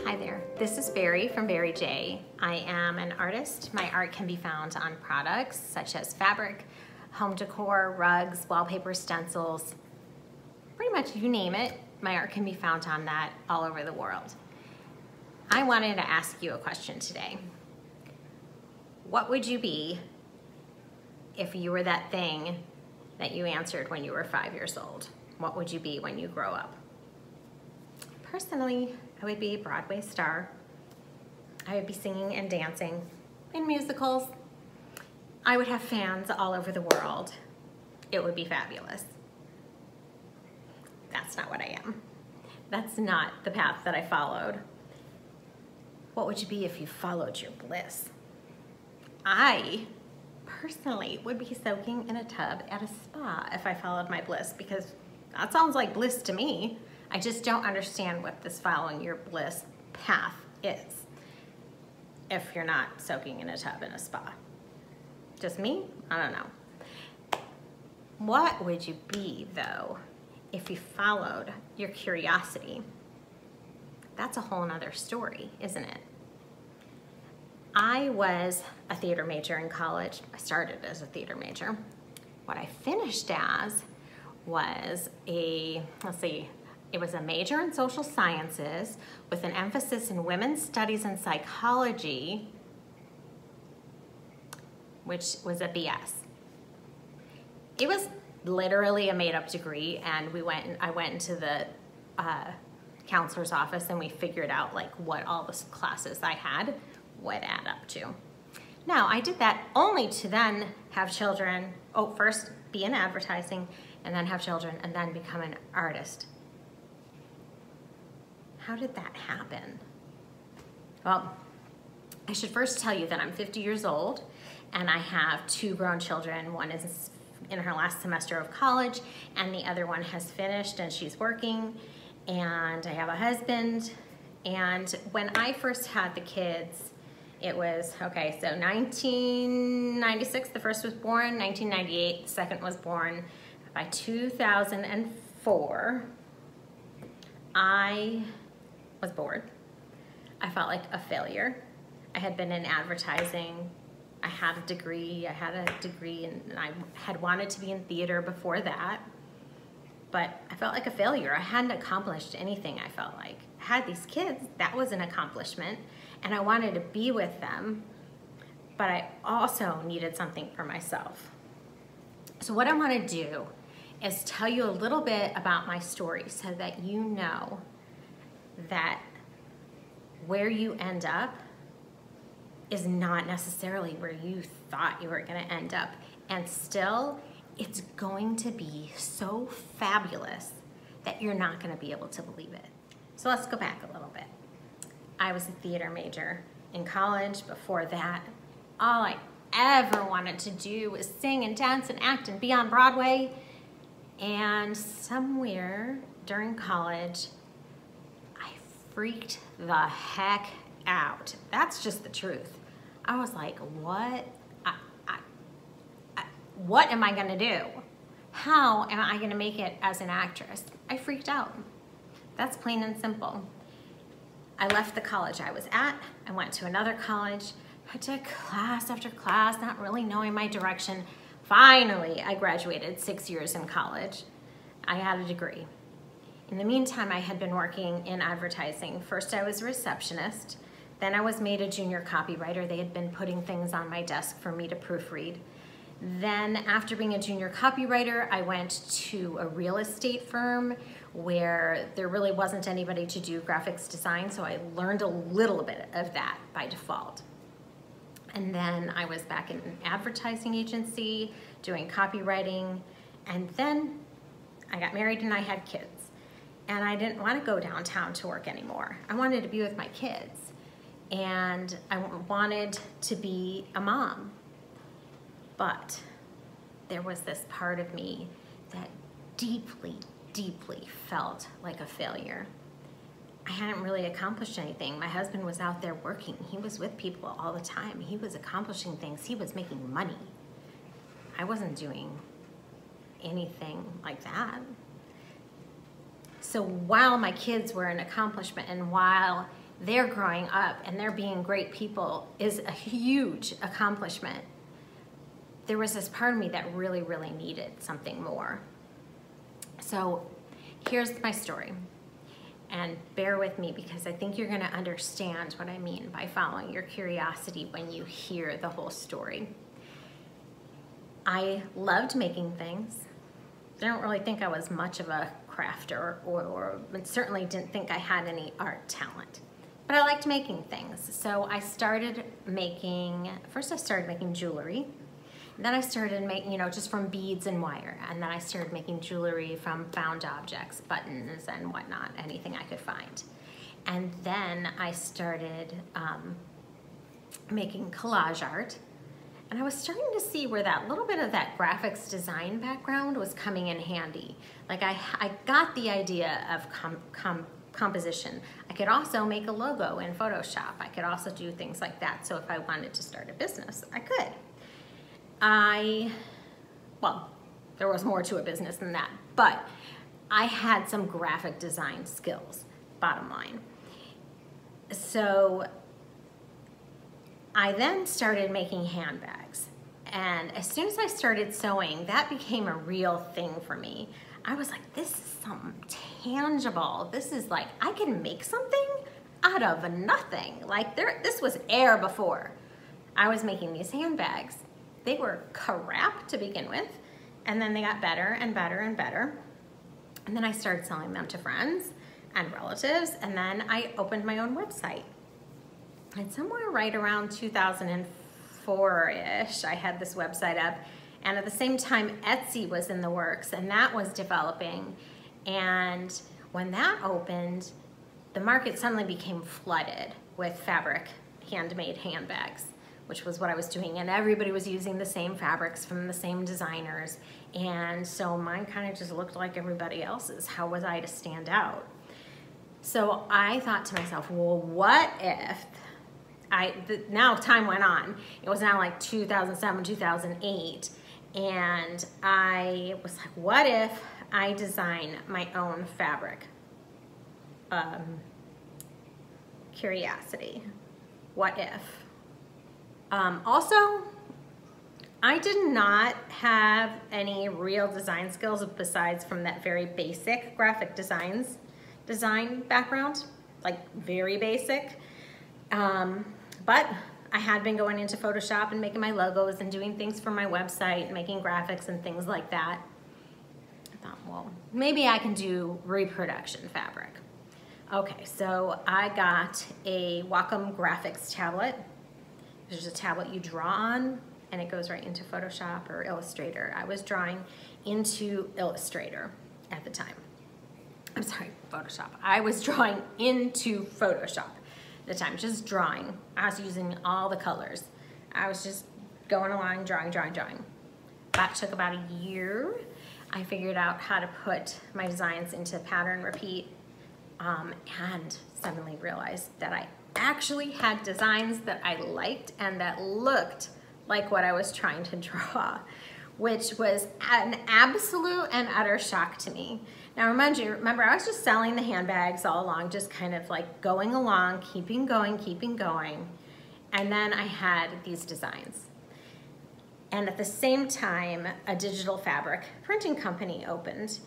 Hi there, this is Bari from Bari J. I am an artist. My art can be found on products such as fabric, home decor, rugs, wallpaper, stencils, pretty much you name it, my art can be found on that all over the world. I wanted to ask you a question today. What would you be if you were that thing that you answered when you were 5 years old? What would you be when you grow up? Personally, I would be a Broadway star. I would be singing and dancing in musicals. I would have fans all over the world. It would be fabulous. That's not what I am. That's not the path that I followed. What would you be if you followed your bliss? I personally would be soaking in a tub at a spa if I followed my bliss, because that sounds like bliss to me. I just don't understand what this following your bliss path is if you're not soaking in a tub in a spa. Just me? I don't know. What would you be, though, if you followed your curiosity? That's a whole nother story, isn't it? I was a theater major in college. I started as a theater major. What I finished as was it was a major in social sciences with an emphasis in women's studies and psychology, which was a BS. It was literally a made-up degree, and I went into the counselor's office and we figured out like what all the classes I had would add up to. Now, I did that only to then have children, first be in advertising, and then have children, and then become an artist. How did that happen? Well, I should first tell you that I'm 50 years old and I have 2 grown children. One is in her last semester of college and the other one has finished and she's working, and I have a husband. And when I first had the kids, it was, so 1996, the first was born, 1998, the second was born. By 2004, I was bored. I felt like a failure. I had been in advertising. I had a degree and I had wanted to be in theater before that, but I felt like a failure. I hadn't accomplished anything, I felt like. I had these kids, that was an accomplishment, and I wanted to be with them, but I also needed something for myself. So what I want to do is tell you a little bit about my story so that you know that where you end up is not necessarily where you thought you were going to end up. And still, it's going to be so fabulous that you're not going to be able to believe it. So let's go back a little bit. I was a theater major in college. Before that, all I ever wanted to do was sing and dance and act and be on Broadway. And somewhere during college, I freaked the heck out. That's just the truth. I was like, what? What am I gonna do? How am I gonna make it as an actress? I freaked out. That's plain and simple. I left the college I was at. I went to another college. I took class after class, not really knowing my direction. Finally, I graduated 6 years in college. I had a degree. In the meantime, I had been working in advertising. First, I was a receptionist. Then I was made a junior copywriter. They had been putting things on my desk for me to proofread. Then after being a junior copywriter, I went to a real estate firm where there really wasn't anybody to do graphics design, so I learned a little bit of that by default. And then I was back in an advertising agency doing copywriting, and then I got married and I had kids. And I didn't want to go downtown to work anymore. I wanted to be with my kids. And I wanted to be a mom. But there was this part of me that deeply, deeply felt like a failure. I hadn't really accomplished anything. My husband was out there working. He was with people all the time. He was accomplishing things. He was making money. I wasn't doing anything like that. So while my kids were an accomplishment and while they're growing up and they're being great people is a huge accomplishment. There was this part of me that really, really needed something more. So here's my story. And bear with me because I think you're gonna understand what I mean by following your curiosity when you hear the whole story. I loved making things. I don't really think I was much of a crafter or certainly didn't think I had any art talent. But I liked making things. So I started making, first I started making jewelry. Then I started making, just from beads and wire. And then I started making jewelry from found objects, buttons and whatnot, anything I could find. And then I started making collage art. And I was starting to see where that little bit of that graphics design background was coming in handy. Like I got the idea of composition. I could also make a logo in Photoshop. I could also do things like that. So if I wanted to start a business, I could. Well, there was more to a business than that, but I had some graphic design skills, bottom line. So I then started making handbags. And as soon as I started sewing, that became a real thing for me. I was like, this is something tangible. This is like, I can make something out of nothing. Like this was air before. I was making these handbags. They were crap to begin with. And then they got better and better and better. And then I started selling them to friends and relatives. And then I opened my own website. And somewhere right around 2004-ish, I had this website up. And at the same time, Etsy was in the works, and that was developing. And when that opened, the market suddenly became flooded with fabric, handmade handbags, which was what I was doing. And everybody was using the same fabrics from the same designers. And so mine kind of just looked like everybody else's. How was I to stand out? So I thought to myself, well, what if now time went on. It was now like 2007, 2008. And I was like, what if I design my own fabric? Curiosity. What if? Also, I did not have any real design skills besides from that very basic graphic design background, like very basic. But I had been going into Photoshop and making my logos and doing things for my website and making graphics and things like that. I thought, well, maybe I can do reproduction fabric. Okay, so I got a Wacom graphics tablet. There's a tablet you draw on and it goes right into Photoshop or Illustrator. I was drawing into Illustrator at the time. I'm sorry, Photoshop. I was drawing into Photoshop. The time, just drawing. I was using all the colors. I was just going along, drawing. That took about a year. I figured out how to put my designs into pattern repeat and suddenly realized that I actually had designs that I liked and that looked like what I was trying to draw, which was an absolute and utter shock to me. Now remember, I was just selling the handbags all along, just kind of like going along, keeping going. And then I had these designs. And at the same time, a digital fabric printing company opened.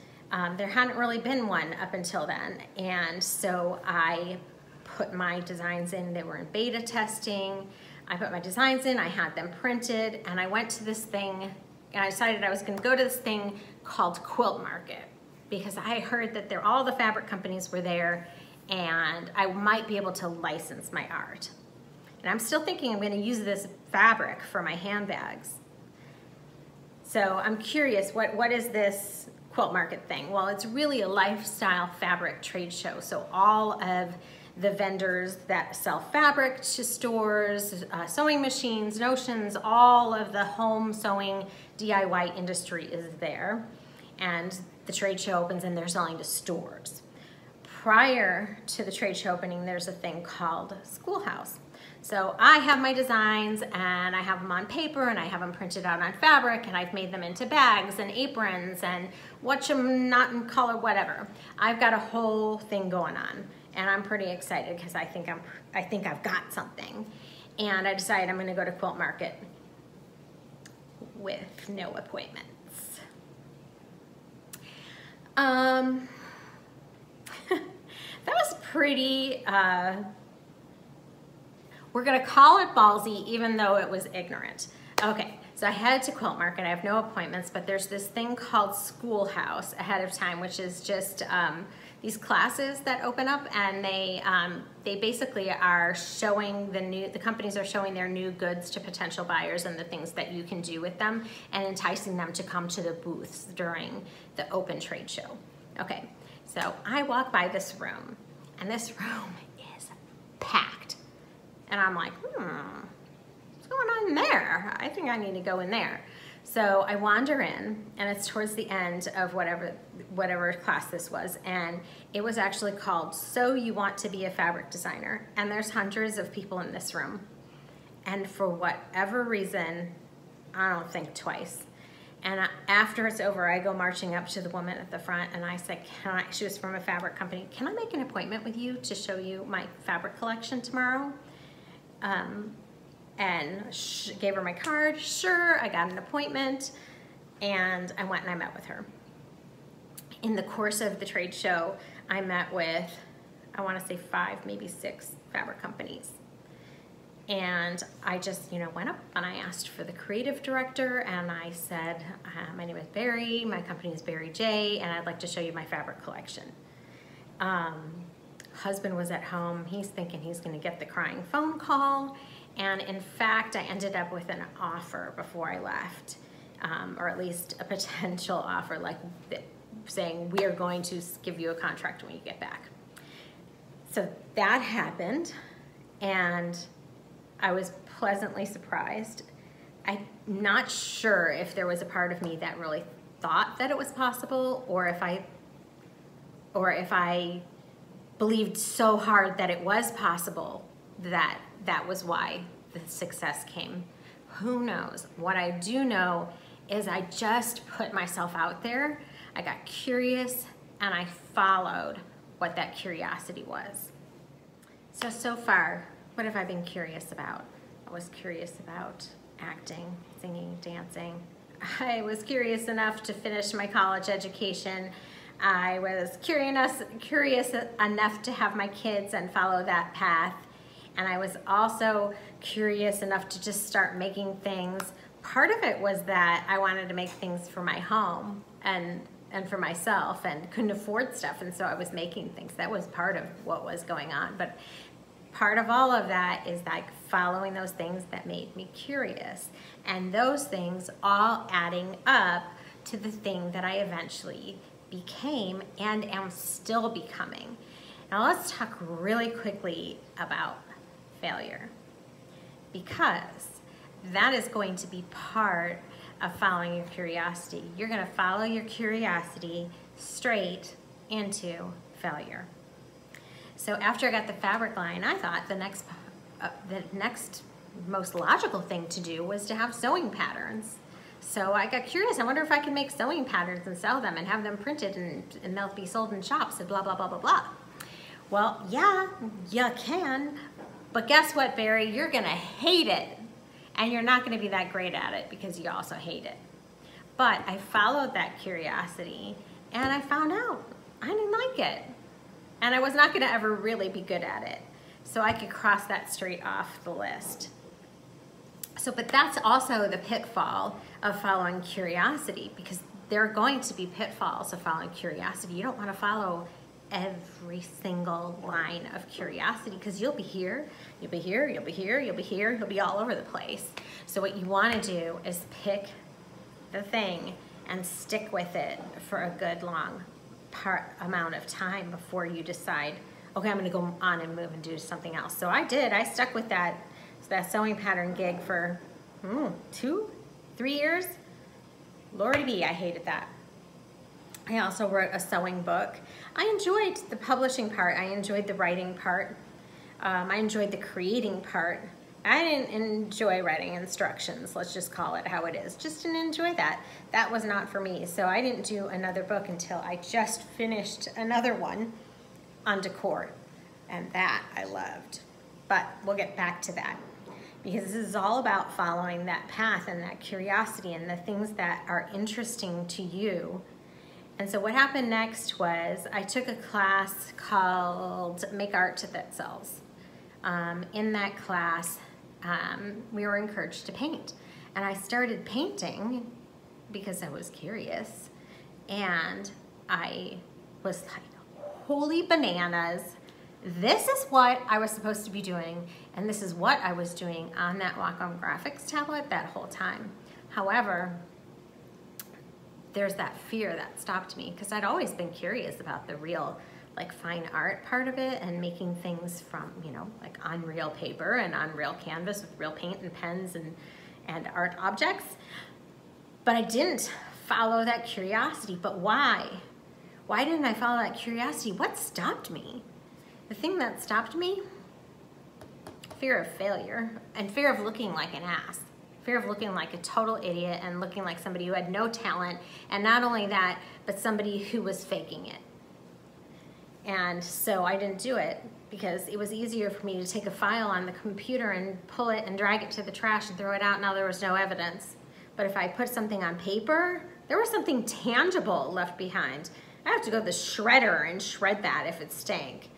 There hadn't really been one up until then. And so I put my designs in, they were in beta testing. I put my designs in, I had them printed, and I went to this thing, and I decided I was gonna go to this thing called Quilt Market, because I heard that all the fabric companies were there and I might be able to license my art. And I'm still thinking I'm gonna use this fabric for my handbags. So I'm curious, what is this Quilt Market thing? Well, it's really a lifestyle fabric trade show. So all of the vendors that sell fabric to stores, sewing machines, notions, all of the home sewing DIY industry is there. And the trade show opens and they're selling to stores. Prior to the trade show opening, there's a thing called Schoolhouse. So I have my designs and I have them on paper and I have them printed out on fabric and I've made them into bags and aprons and whatchamacallit, whatever. I've got a whole thing going on. and I'm pretty excited because I think I've got something. And I decided I'm gonna go to Quilt Market with no appointments. That was pretty, we're gonna call it ballsy even though it was ignorant. Okay, so I headed to Quilt Market. I have no appointments, but there's this thing called Schoolhouse ahead of time, which is just these classes that open up, and they basically are showing the companies are showing their new goods to potential buyers and the things that you can do with them and enticing them to come to the booths during the open trade show. Okay, so I walk by this room, and this room is packed. And I'm like, what's going on in there? I think I need to go in there. So I wander in, and it's towards the end of whatever class this was, and it was actually called So You Want to Be a Fabric Designer. And there's hundreds of people in this room. And for whatever reason, I don't think twice. And after it's over, I go marching up to the woman at the front, and I said, she was from a fabric company, can I make an appointment with you to show you my fabric collection tomorrow? And gave her my card. Sure, I got an appointment, and I went and I met with her. In the course of the trade show, I met with, I want to say 5, maybe 6 fabric companies. And I just, went up and I asked for the creative director, and I said, my name is Bari, my company is Bari J, and I'd like to show you my fabric collection. Husband was at home. He's thinking he's going to get the crying phone call. And in fact, I ended up with an offer before I left, or at least a potential offer, like saying, we are going to give you a contract when you get back. So that happened, and I was pleasantly surprised. I'm not sure if there was a part of me that really thought that it was possible, or if I believed so hard that it was possible that was why the success came. Who knows? What I do know is I just put myself out there. I got curious, and I followed what that curiosity was. So far, what have I been curious about? I was curious about acting, singing, dancing. I was curious enough to finish my college education. I was curious enough to have my kids and follow that path. And I was also curious enough to just start making things. Part of it was that I wanted to make things for my home and for myself, and couldn't afford stuff, and so I was making things. That was part of what was going on. But part of all of that is like following those things that made me curious, and those things all adding up to the thing that I eventually became and am still becoming. Now let's talk really quickly about failure, because that is going to be part of following your curiosity. You're going to follow your curiosity straight into failure. So after I got the fabric line, I thought the next most logical thing to do was to have sewing patterns. So I got curious. I wonder if I can make sewing patterns and sell them and have them printed and they'll be sold in shops and blah, blah, blah, blah, blah. Well, yeah, you can, but guess what, Bari? You're gonna hate it, and you're not gonna be that great at it because you also hate it. But I followed that curiosity, and I found out I didn't like it, and I was not gonna ever really be good at it. So I could cross that straight off the list. So, but that's also the pitfall of following curiosity, because there are going to be pitfalls of following curiosity. You don't want to follow every single line of curiosity, because you'll be here, you'll be here, you'll be here, you'll be here, you'll be all over the place. So what you want to do is pick the thing and stick with it for a good long amount of time before you decide, okay, I'm going to go on and move and do something else. So I did. I stuck with that sewing pattern gig for 2-3 years. Lordy be, I hated that. I also wrote a sewing book. I enjoyed the publishing part. I enjoyed the writing part. I enjoyed the creating part. I didn't enjoy writing instructions. Let's just call it how it is. Just didn't enjoy that. That was not for me. So I didn't do another book until I just finished another one on decor. And that I loved. But we'll get back to that, because this is all about following that path and that curiosity and the things that are interesting to you. And so what happened next was I took a class called Make Art That Sells. In that class, we were encouraged to paint. And I started painting because I was curious. And I was like, holy bananas. This is what I was supposed to be doing, and this is what I was doing on that Wacom graphics tablet that whole time. However, there's that fear that stopped me, because I'd always been curious about the real, like, fine art part of it and making things from, you know, like on real paper and on real canvas with real paint and pens and art objects. But I didn't follow that curiosity. But why? Why didn't I follow that curiosity? What stopped me? The thing that stopped me, fear of failure and fear of looking like an ass, fear of looking like a total idiot and looking like somebody who had no talent, and not only that, but somebody who was faking it. And so I didn't do it, because it was easier for me to take a file on the computer and pull it and drag it to the trash and throw it out. Now there was no evidence. But if I put something on paper, there was something tangible left behind. I have to go to the shredder and shred that if it stank.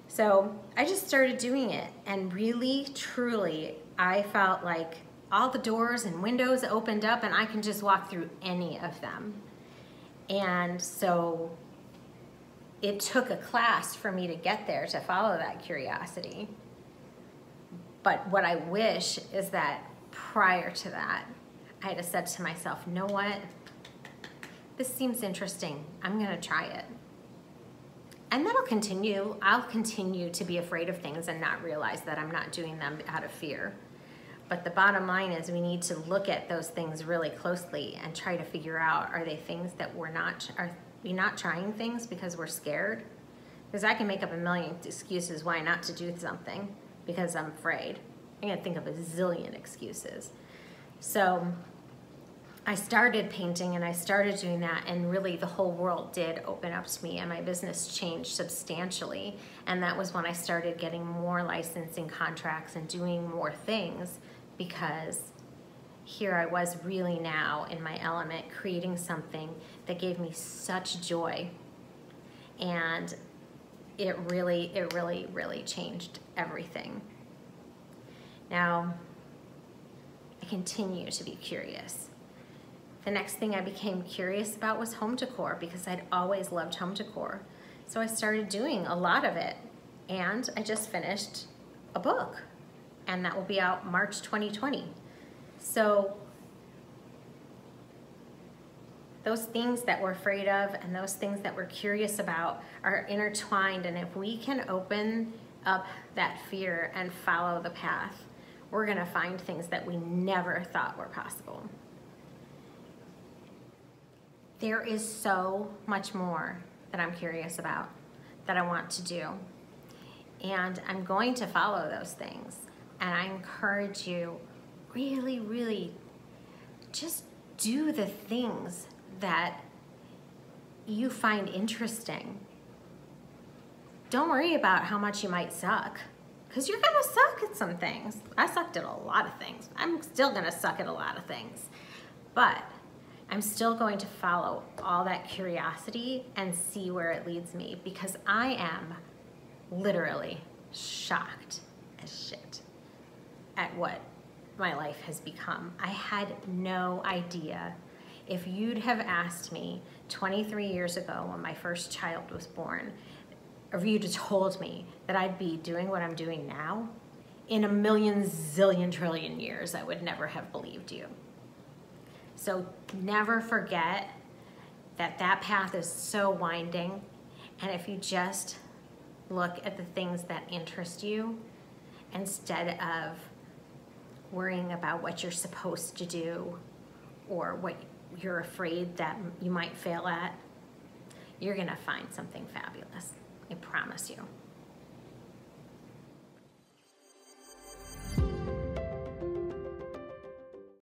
So I just started doing it, and really, truly, I felt like all the doors and windows opened up and I can just walk through any of them. And so it took a class for me to get there, to follow that curiosity. But what I wish is that prior to that, I had said to myself, you know what? This seems interesting. I'm gonna try it. And that'll continue. I'll continue to be afraid of things and not realize that I'm not doing them out of fear. But the bottom line is we need to look at those things really closely and try to figure out, are they things that are we not trying things because we're scared? Because I can make up a million excuses why not to do something because I'm afraid. I can think of a zillion excuses. So I started painting and I started doing that, and really the whole world did open up to me, and my business changed substantially. And that was when I started getting more licensing contracts and doing more things, because here I was really now in my element, creating something that gave me such joy. And it really, really changed everything. Now, I continue to be curious. The next thing I became curious about was home decor, because I'd always loved home decor. So I started doing a lot of it, and I just finished a book, and that will be out March 2020. So those things that we're afraid of and those things that we're curious about are intertwined, and if we can open up that fear and follow the path, we're gonna find things that we never thought were possible. There is so much more that I'm curious about, that I want to do. And I'm going to follow those things. And I encourage you, really, just do the things that you find interesting. Don't worry about how much you might suck, because you're gonna suck at some things. I sucked at a lot of things. I'm still gonna suck at a lot of things. But I'm still going to follow all that curiosity and see where it leads me, because I am literally shocked as shit at what my life has become. I had no idea. If you'd have asked me 23 years ago when my first child was born, or if you'd have told me that I'd be doing what I'm doing now, in a million, zillion, trillion years, I would never have believed you. So never forget that that path is so winding, and if you just look at the things that interest you instead of worrying about what you're supposed to do or what you're afraid that you might fail at, you're gonna find something fabulous. I promise you.